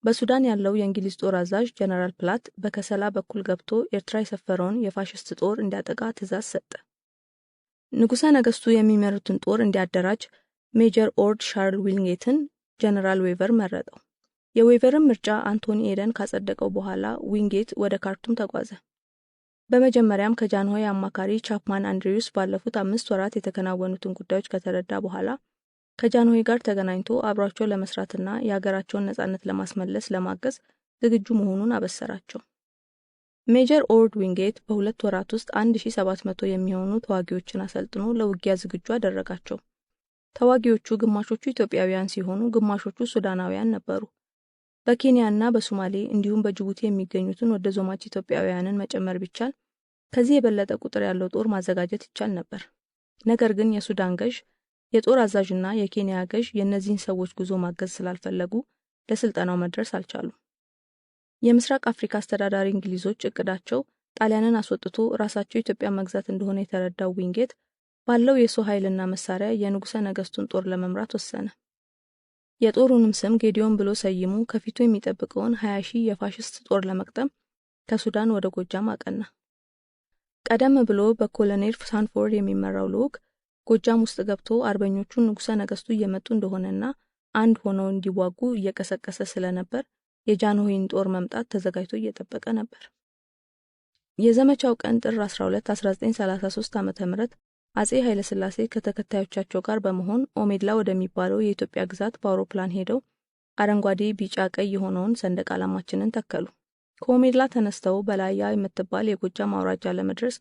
በሱዳን ያለው የእንግሊዝ ጦር አዛዥ ጀነራል ፕላት በከሰላ በኩል ገብቶ ኤርትራ የሰፈረውን የፋሽስት ጦር እንዲያጠቃ ትዕዛዝ ሰጠ። ንጉሠ ነገሥቱ የሚመሩትን ጦር እንዲያደራጅ ሜጀር ኦርድ ሻርል ዊንጌትን ጀነራል ዌቨር መረጠው። የዌቨርን ምርጫ አንቶኒ ኤደን ካጸደቀው በኋላ ዊንጌት ወደ ካርቱም ተጓዘ። በመጀመሪያም ከጃንሆይ አማካሪ ቻፕማን አንድሪውስ ባለፉት 5 ወራት የተከናወኑትን ጉዳዮች ከተረዳ በኋላ ከጃንሆይ ጋር ተገናኝቶ አብሯቸው ለመስራትና የሀገራቸውን ነጻነት ለማስመለስ ለማገዝ ዝግጁ መሆኑን አበሰራቸው። ሜጀር ኦርድ ዊንጌት በ2 ወራት ውስጥ 1700 የሚሆኑ ተዋጊዎችን አሰልጥኖ ለውጊያ ዝግጁ አደረጋቸው። ተዋጊዎቹ ግማሾቹ ኢትዮጵያውያን ሲሆኑ ግማሾቹ ሱዳናውያን ነበሩ። በኬንያና በሶማሌ እንዲሁም በጅቡቲ የሚገኙትን ወደ ዞማች ኢትዮጵያውያንን መጨመር ቢቻል ከዚህ የበለጠ ቁጥር ያለው ጦር ማዘጋጀት ይቻል ነበር። ነገር ግን የሱዳን ገዥ፣ የጦር አዛዥና የኬንያ ገዥ የእነዚህን ሰዎች ጉዞ ማገዝ ስላልፈለጉ ለስልጠናው መድረስ አልቻሉም። የምስራቅ አፍሪካ አስተዳዳሪ እንግሊዞች እቅዳቸው ጣሊያንን አስወጥቶ ራሳቸው ኢትዮጵያ መግዛት እንደሆነ የተረዳው ዊንጌት ባለው የሰው ኃይልና መሳሪያ የንጉሠ ነገሥቱን ጦር ለመምራት ወሰነ። የጦሩንም ስም ጌዲዮን ብሎ ሰይሞ ከፊቱ የሚጠብቀውን 20,000 የፋሽስት ጦር ለመቅጠም ከሱዳን ወደ ጎጃም አቀና። ቀደም ብሎ በኮሎኔል ሳንፎርድ የሚመራው ልዑክ ጎጃም ውስጥ ገብቶ አርበኞቹን ንጉሠ ነገሥቱ እየመጡ እንደሆነና አንድ ሆነው እንዲዋጉ እየቀሰቀሰ ስለነበር የጃንሆይን ጦር መምጣት ተዘጋጅቶ እየጠበቀ ነበር። የዘመቻው ቀን ጥር 12 1933 ዓ.ም አጼ ኃይለ ሥላሴ ከተከታዮቻቸው ጋር በመሆን ኦሜድላ ወደሚባለው የኢትዮጵያ ግዛት በአውሮፕላን ሄደው አረንጓዴ፣ ቢጫ፣ ቀይ የሆነውን ሰንደቅ ዓላማችንን ተከሉ። ከኦሜድላ ተነስተው በላያ የምትባል የጎጃም አውራጃ ለመድረስ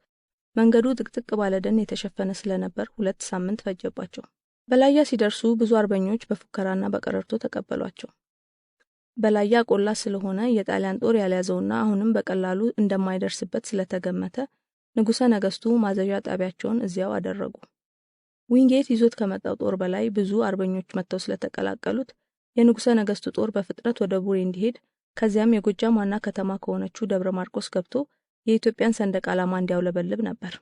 መንገዱ ጥቅጥቅ ባለ ደን የተሸፈነ ስለነበር 2 ሳምንት ፈጀባቸው። በላያ ሲደርሱ ብዙ አርበኞች በፉከራና በቀረርቶ ተቀበሏቸው። በላያ ቆላ ስለሆነ የጣሊያን ጦር ያልያዘውና አሁንም በቀላሉ እንደማይደርስበት ስለተገመተ ንጉሠ ነገሥቱ ማዘዣ ጣቢያቸውን እዚያው አደረጉ። ዊንጌት ይዞት ከመጣው ጦር በላይ ብዙ አርበኞች መጥተው ስለተቀላቀሉት የንጉሠ ነገሥቱ ጦር በፍጥነት ወደ ቡሬ እንዲሄድ ከዚያም የጎጃም ዋና ከተማ ከሆነችው ደብረ ማርቆስ ገብቶ የኢትዮጵያን ሰንደቅ ዓላማ እንዲያውለበልብ ነበር።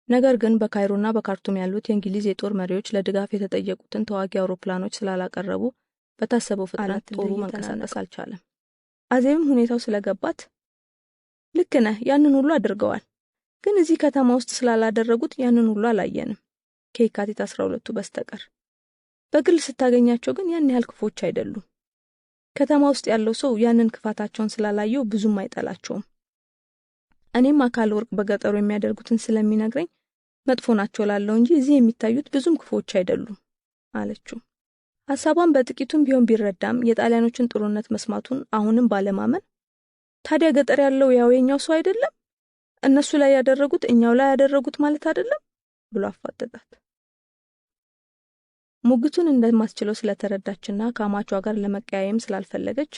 ነገር ግን በካይሮና በካርቱም ያሉት የእንግሊዝ የጦር መሪዎች ለድጋፍ የተጠየቁትን ተዋጊ አውሮፕላኖች ስላላቀረቡ በታሰበው ፍጥነት ጦሩ መንቀሳቀስ አልቻለም። አዜብም ሁኔታው ስለገባት ልክ ነህ፣ ያንን ሁሉ አድርገዋል፣ ግን እዚህ ከተማ ውስጥ ስላላደረጉት ያንን ሁሉ አላየንም ከየካቲት 12 በስተቀር። በግል ስታገኛቸው ግን ያን ያህል ክፎች አይደሉም። ከተማ ውስጥ ያለው ሰው ያንን ክፋታቸውን ስላላየው ብዙም አይጠላቸውም። እኔም አካል ወርቅ በገጠሩ የሚያደርጉትን ስለሚነግረኝ መጥፎ ናቸው ላለው እንጂ እዚህ የሚታዩት ብዙም ክፎች አይደሉም አለችው። ሐሳቧን በጥቂቱም ቢሆን ቢረዳም የጣሊያኖችን ጥሩነት መስማቱን አሁንም ባለማመን ታዲያ ገጠር ያለው ያው የኛው ሰው አይደለም፣ እነሱ ላይ ያደረጉት እኛው ላይ ያደረጉት ማለት አይደለም ብሎ አፋጠጣት። ሙግቱን እንደማስችለው ስለተረዳችና ከአማቿ ጋር ለመቀያየም ስላልፈለገች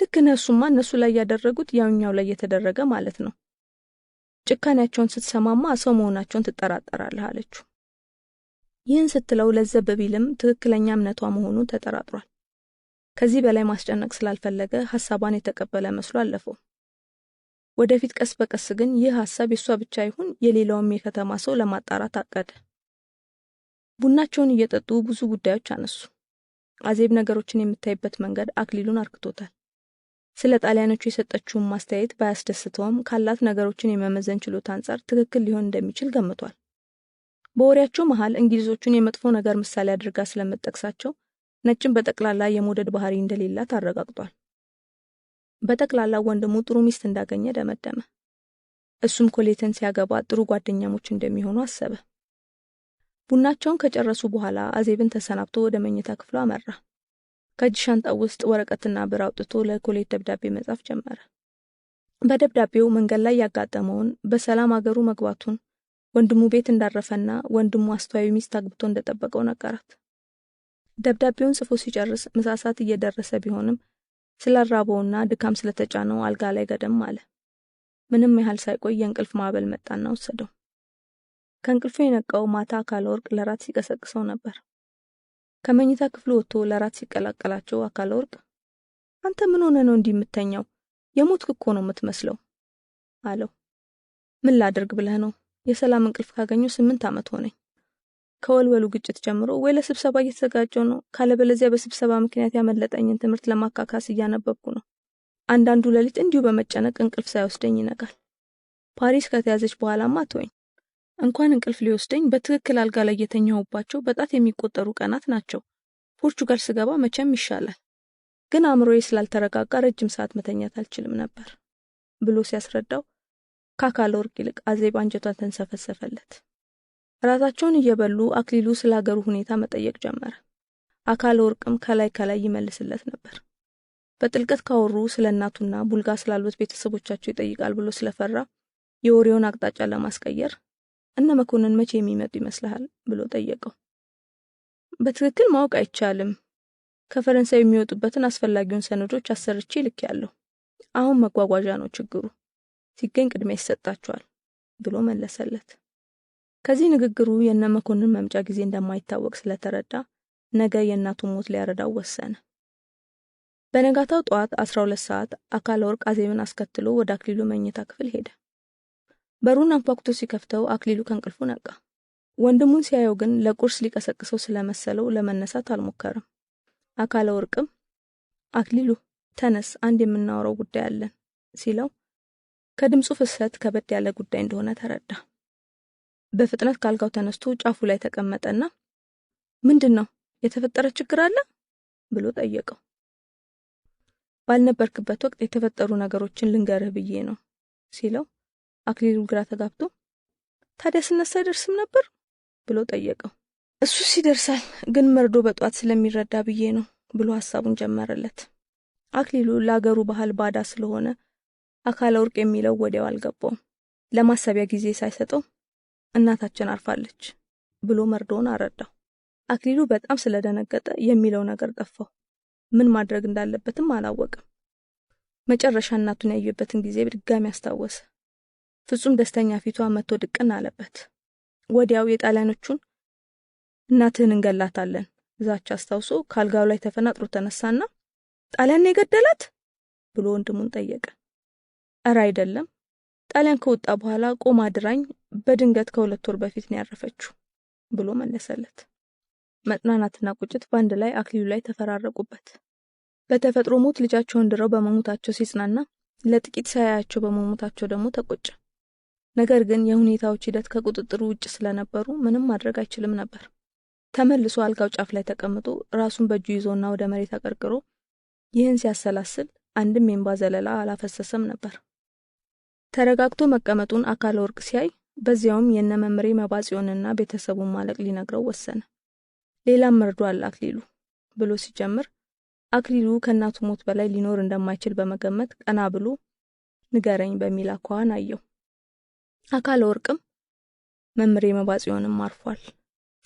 ልክ ነሱማ እነሱ ላይ ያደረጉት ያውኛው ላይ የተደረገ ማለት ነው፣ ጭካኔያቸውን ስትሰማማ ሰው መሆናቸውን ትጠራጠራለህ አለችው። ይህን ስትለው ለዘብ ቢልም ትክክለኛ እምነቷ መሆኑን ተጠራጥሯል። ከዚህ በላይ ማስጨነቅ ስላልፈለገ ሐሳቧን የተቀበለ መስሎ አለፈው። ወደፊት ቀስ በቀስ ግን ይህ ሐሳብ የሷ ብቻ ይሁን የሌላውም የከተማ ሰው ለማጣራት አቀደ። ቡናቸውን እየጠጡ ብዙ ጉዳዮች አነሱ። አዜብ ነገሮችን የምታይበት መንገድ አክሊሉን አርክቶታል። ስለ ጣሊያኖቹ የሰጠችውን ማስተያየት ባያስደስተውም ካላት ነገሮችን የመመዘን ችሎታ አንፃር ትክክል ሊሆን እንደሚችል ገምቷል። በወሬያቸው መሃል እንግሊዞቹን የመጥፎ ነገር ምሳሌ አድርጋ ስለምትጠቅሳቸው ነጭን በጠቅላላ የመውደድ ባህሪ እንደሌላት አረጋግጧል። በጠቅላላ ወንድሙ ጥሩ ሚስት እንዳገኘ ደመደመ። እሱም ኮሌትን ሲያገባ ጥሩ ጓደኛሞች እንደሚሆኑ አሰበ። ቡናቸውን ከጨረሱ በኋላ አዜብን ተሰናብቶ ወደ መኝታ ክፍሉ አመራ። ከእጅ ሻንጣው ውስጥ ወረቀትና ብር አውጥቶ ለኮሌት ደብዳቤ መጻፍ ጀመረ። በደብዳቤው መንገድ ላይ ያጋጠመውን በሰላም አገሩ መግባቱን ወንድሙ ቤት እንዳረፈና ወንድሙ አስተዋይ ሚስት አግብቶ እንደጠበቀው ነገራት። ደብዳቤውን ጽፎ ሲጨርስ ምሳ ሰዓት እየደረሰ ቢሆንም ስላራበውና ድካም ስለተጫነው አልጋ ላይ ገደም አለ። ምንም ያህል ሳይቆይ የእንቅልፍ ማዕበል መጣና ወሰደው። ከእንቅልፉ የነቃው ማታ አካለወርቅ ለራት ሲቀሰቅሰው ነበር። ከመኝታ ክፍሉ ወጥቶ ለራት ሲቀላቀላቸው አካለወርቅ አንተ ምን ሆነ ነው እንዲህ የምተኛው? የሞትክ እኮ ነው የምትመስለው አለው። ምን ላድርግ ብለህ ነው? የሰላም እንቅልፍ ካገኘው 8 ዓመት ሆነኝ። ከወልወሉ ግጭት ጀምሮ ወይ ለስብሰባ እየተዘጋጀው ነው፣ ካለበለዚያ በስብሰባ ምክንያት ያመለጠኝን ትምህርት ለማካካስ እያነበብኩ ነው። አንዳንዱ ሌሊት እንዲሁ በመጨነቅ እንቅልፍ ሳይወስደኝ ይነጋል። ፓሪስ ከተያዘች በኋላማ ተወኝ። እንኳን እንቅልፍ ሊወስደኝ በትክክል አልጋ ላይ የተኛሁባቸው በጣት የሚቆጠሩ ቀናት ናቸው። ፖርቹጋል ስገባ መቼም ይሻላል፣ ግን አእምሮዬ ስላልተረጋጋ ረጅም ሰዓት መተኛት አልችልም ነበር ብሎ ሲያስረዳው ከአካለወርቅ ይልቅ አዜብ አንጀቷ ተንሰፈሰፈለት። ራታቸውን እየበሉ አክሊሉ ስለ ሀገሩ ሁኔታ መጠየቅ ጀመረ። አካለወርቅም ከላይ ይመልስለት ነበር። በጥልቀት ካወሩ ስለ እናቱና ቡልጋ ስላሉት ቤተሰቦቻቸው ይጠይቃል ብሎ ስለፈራ የወሬውን አቅጣጫ ለማስቀየር እነ መኮንን መቼ የሚመጡ ይመስልሃል ብሎ ጠየቀው። በትክክል ማወቅ አይቻልም። ከፈረንሳይ የሚወጡበትን አስፈላጊውን ሰነዶች አሰርቼ ልኬያለሁ። አሁን መጓጓዣ ነው ችግሩ። ሲገኝ ቅድሚያ ይሰጣቸዋል ብሎ መለሰለት። ከዚህ ንግግሩ የነ መኮንን መምጫ ጊዜ እንደማይታወቅ ስለተረዳ ነገ የእናቱን ሞት ሊያረዳው ወሰነ። በነጋታው ጠዋት 12 ሰዓት አካለወርቅ አዜብን አስከትሎ ወደ አክሊሉ መኝታ ክፍል ሄደ። በሩን አንኳኩቶ ሲከፍተው አክሊሉ ከእንቅልፉ ነቃ። ወንድሙን ሲያየው ግን ለቁርስ ሊቀሰቅሰው ስለመሰለው ለመነሳት አልሞከረም። አካለወርቅም አክሊሉ ተነስ፣ አንድ የምናወራው ጉዳይ አለን ሲለው ከድምፁ ፍሰት ከበድ ያለ ጉዳይ እንደሆነ ተረዳ። በፍጥነት ካልጋው ተነስቶ ጫፉ ላይ ተቀመጠና ምንድነው የተፈጠረ ችግር አለ ብሎ ጠየቀው። ባልነበርክበት ወቅት የተፈጠሩ ነገሮችን ልንገርህ ብዬ ነው ሲለው አክሊሉ ግራ ተጋብቶ ታዲያ ስነሳ አይደርስም ነበር ብሎ ጠየቀው። እሱስ ይደርሳል፣ ግን መርዶ በጧት ስለሚረዳ ብዬ ነው ብሎ ሐሳቡን ጀመረለት። አክሊሉ ለአገሩ ባህል ባዳ ስለሆነ አካለወርቅ የሚለው ወዲያው አልገባውም። ለማሰቢያ ጊዜ ሳይሰጠው እናታችን አርፋለች ብሎ መርዶውን አረዳው። አክሊሉ በጣም ስለደነገጠ የሚለው ነገር ጠፋው። ምን ማድረግ እንዳለበትም አላወቀም። መጨረሻ እናቱን ያየበትን ጊዜ በድጋሚ አስታወሰ። ፍጹም ደስተኛ ፊቷ መጥቶ ድቅን አለበት። ወዲያው የጣሊያኖቹን እናትህን እንገላታለን ዛቻ አስታውሶ ካልጋው ላይ ተፈናጥሮ ተነሳና ጣሊያን የገደላት ብሎ ወንድሙን ጠየቀ። ኧረ አይደለም፣ ጣሊያን ከወጣ በኋላ ቆማ ድራኝ በድንገት ከ2 ወር በፊት ነው ያረፈችው ብሎ መለሰለት። መጥናናትና ቁጭት ባንድ ላይ አክሊሉ ላይ ተፈራረቁበት። በተፈጥሮ ሞት ልጃቸውን ድረው በመሞታቸው ሲጽናና ለጥቂት ሳያያቸው በመሞታቸው ደግሞ ተቆጨ። ነገር ግን የሁኔታዎች ሂደት ከቁጥጥሩ ውጭ ስለነበሩ ምንም ማድረግ አይችልም ነበር። ተመልሶ አልጋው ጫፍ ላይ ተቀምጦ ራሱን በእጁ ይዞና ወደ መሬት አቀርቅሮ ይህን ሲያሰላስል አንድም የእንባ ዘለላ አላፈሰሰም ነበር። ተረጋግቶ መቀመጡን አካለወርቅ ሲያይ በዚያውም የነ መምሬ መባጽዮንና ቤተሰቡን ማለቅ ሊነግረው ወሰነ። ሌላም መርዶ አለ አክሊሉ ብሎ ሲጀምር አክሊሉ ከእናቱ ሞት በላይ ሊኖር እንደማይችል በመገመት ቀና ብሎ ንገረኝ በሚል አኳኋን አየው። አካለወርቅም መምሬ መባጽዮንም አርፏል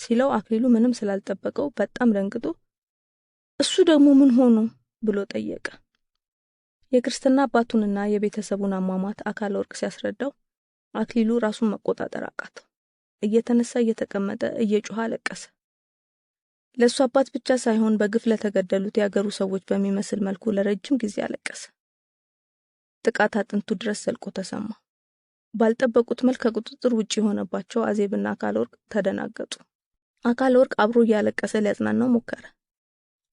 ሲለው አክሊሉ ምንም ስላልጠበቀው በጣም ደንግጦ እሱ ደግሞ ምን ሆኖ ብሎ ጠየቀ። የክርስትና አባቱንና የቤተሰቡን አሟሟት አካለወርቅ ሲያስረዳው አክሊሉ ራሱን መቆጣጠር አቃተው። እየተነሳ እየተቀመጠ እየጮኸ አለቀሰ። ለሱ አባት ብቻ ሳይሆን በግፍ ለተገደሉት ያገሩ ሰዎች በሚመስል መልኩ ለረጅም ጊዜ አለቀሰ። ጥቃት አጥንቱ ድረስ ዘልቆ ተሰማ። ባልጠበቁት መልክ ከቁጥጥር ውጪ የሆነባቸው አዜብና አካለወርቅ ተደናገጡ። አካለወርቅ አብሮ እያለቀሰ ሊያጽናናው ሞከረ።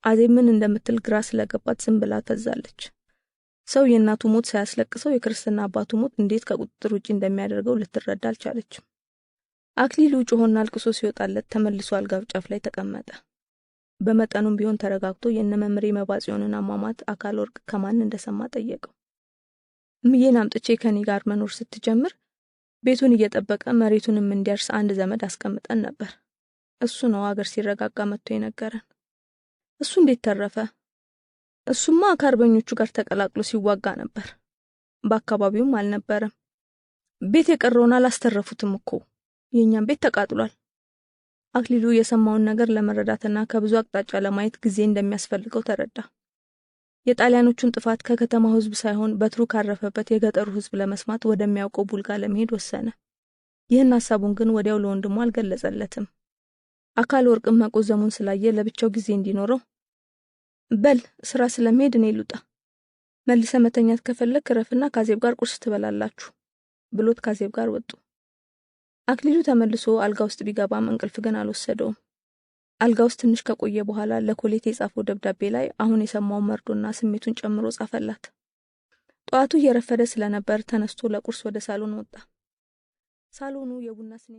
አዜብ ምን እንደምትል ግራ ስለገባት ዝም ብላ ተዛለች። ሰው የእናቱ ሞት ሳያስለቅሰው የክርስትና አባቱ ሞት እንዴት ከቁጥጥር ውጪ እንደሚያደርገው ልትረዳ አልቻለችም። አክሊሉ ጮሆና አልቅሶ ሲወጣለት ተመልሶ አልጋው ጫፍ ላይ ተቀመጠ። በመጠኑም ቢሆን ተረጋግቶ የነመምሬ መባጽዮንን አሟሟት አካለወርቅ ከማን እንደሰማ ጠየቀው። እምዬን አምጥቼ ከኔ ጋር መኖር ስትጀምር ቤቱን እየጠበቀ መሬቱንም እንዲያርስ አንድ ዘመድ አስቀምጠን ነበር። እሱ ነው አገር ሲረጋጋ መጥቶ የነገረን። እሱ እንዴት ተረፈ? እሱማ ከአርበኞቹ ጋር ተቀላቅሎ ሲዋጋ ነበር። በአካባቢውም አልነበረም። ቤት የቀረውን አላስተረፉትም እኮ። የኛም ቤት ተቃጥሏል። አክሊሉ የሰማውን ነገር ለመረዳትና ከብዙ አቅጣጫ ለማየት ጊዜ እንደሚያስፈልገው ተረዳ። የጣሊያኖቹን ጥፋት ከከተማው ህዝብ ሳይሆን በትሩ ካረፈበት የገጠሩ ህዝብ ለመስማት ወደሚያውቀው ቡልጋ ለመሄድ ወሰነ። ይህን ሐሳቡን ግን ወዲያው ለወንድሙ አልገለጸለትም። አካለወርቅም መቆዘሙን ስላየ ለብቻው ጊዜ እንዲኖረው በል ስራ ስለመሄድ እኔ ልውጣ፣ መልሰ መተኛት ከፈለክ ረፍና ካዜብ ጋር ቁርስ ትበላላችሁ ብሎት ካዜብ ጋር ወጡ። አክሊሉ ተመልሶ አልጋ ውስጥ ቢገባም እንቅልፍ ግን አልወሰደውም። አልጋ ውስጥ ትንሽ ከቆየ በኋላ ለኮሌት የጻፈው ደብዳቤ ላይ አሁን የሰማው መርዶና ስሜቱን ጨምሮ ጻፈላት። ጧቱ እየረፈደ ስለነበር ተነስቶ ለቁርስ ወደ ሳሎን ወጣ። ሳሎኑ የቡና ስኒ